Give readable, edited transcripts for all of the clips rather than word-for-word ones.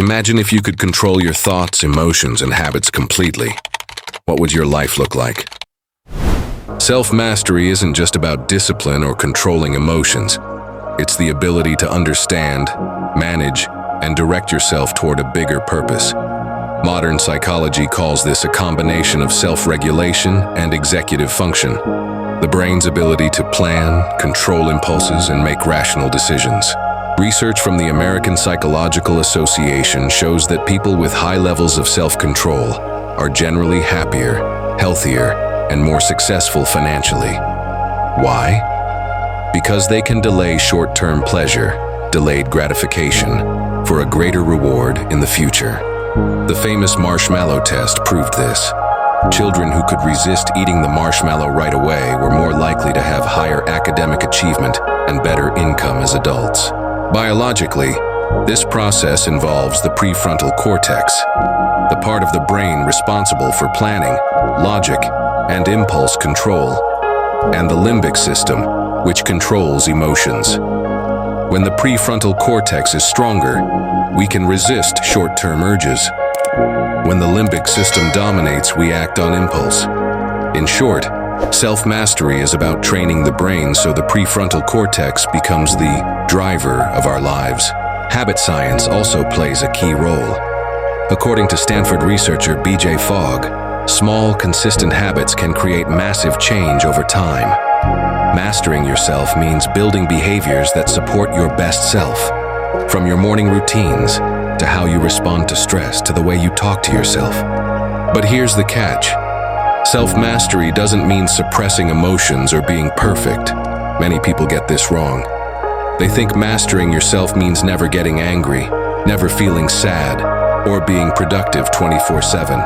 Imagine if you could control your thoughts, emotions, and habits completely. What would your life look like? Self-mastery isn't just about discipline or controlling emotions. It's the ability to understand, manage, and direct yourself toward a bigger purpose. Modern psychology calls this a combination of self-regulation and executive function, the brain's ability to plan, control impulses, and make rational decisions. Research from the American Psychological Association shows that people with high levels of self-control are generally happier, healthier, and more successful financially. Why? Because they can delay short-term pleasure, delayed gratification, for a greater reward in the future. The famous marshmallow test proved this. Children who could resist eating the marshmallow right away were more likely to have higher academic achievement and better income as adults. Biologically, this process involves the prefrontal cortex, the part of the brain responsible for planning, logic, and impulse control, and the limbic system, which controls emotions. When the prefrontal cortex is stronger, we can resist short-term urges. When the limbic system dominates, we act on impulse. In short, self-mastery is about training the brain so the prefrontal cortex becomes the driver of our lives. Habit science also plays a key role. According to Stanford researcher B.J. Fogg, small, consistent habits can create massive change over time. Mastering yourself means building behaviors that support your best self. From your morning routines, to how you respond to stress, to the way you talk to yourself. But here's the catch. Self-mastery doesn't mean suppressing emotions or being perfect. Many people get this wrong. They think mastering yourself means never getting angry, never feeling sad, or being productive 24/7.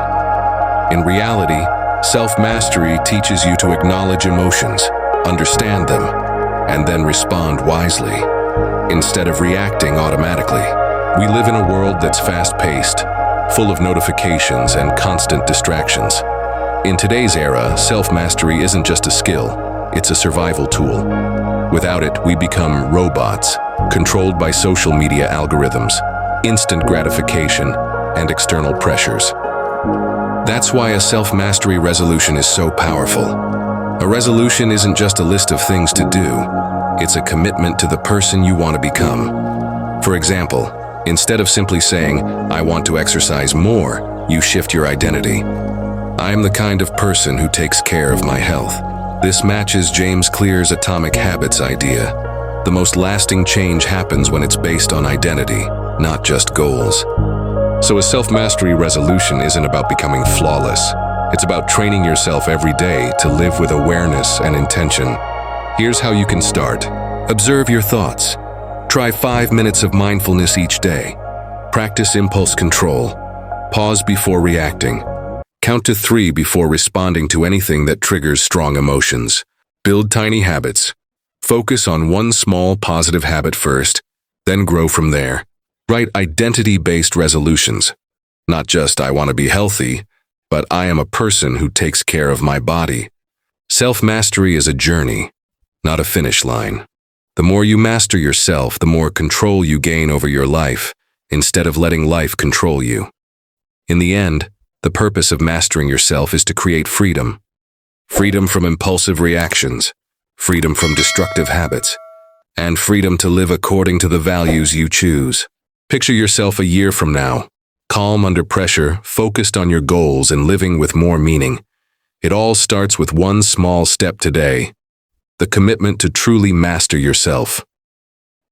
In reality, self-mastery teaches you to acknowledge emotions, understand them, and then respond wisely, instead of reacting automatically. We live in a world that's fast-paced, full of notifications and constant distractions. In today's era, self-mastery isn't just a skill, it's a survival tool. Without it, we become robots, controlled by social media algorithms, instant gratification, and external pressures. That's why a self-mastery resolution is so powerful. A resolution isn't just a list of things to do, it's a commitment to the person you want to become. For example, instead of simply saying, "I want to exercise more," you shift your identity. "I'm the kind of person who takes care of my health." This matches James Clear's atomic habits idea. The most lasting change happens when it's based on identity, not just goals. So a self-mastery resolution isn't about becoming flawless. It's about training yourself every day to live with awareness and intention. Here's how you can start. Observe your thoughts. Try 5 minutes of mindfulness each day. Practice impulse control. Pause before reacting. Count to 3 before responding to anything that triggers strong emotions. Build tiny habits. Focus on one small positive habit first, then grow from there. Write identity-based resolutions. Not just "I want to be healthy," but "I am a person who takes care of my body." Self-mastery is a journey, not a finish line. The more you master yourself, the more control you gain over your life, instead of letting life control you. In the end, the purpose of mastering yourself is to create freedom. Freedom from impulsive reactions, freedom from destructive habits, and freedom to live according to the values you choose. Picture yourself a year from now, calm under pressure, focused on your goals, and living with more meaning. It all starts with one small step today: the commitment to truly master yourself.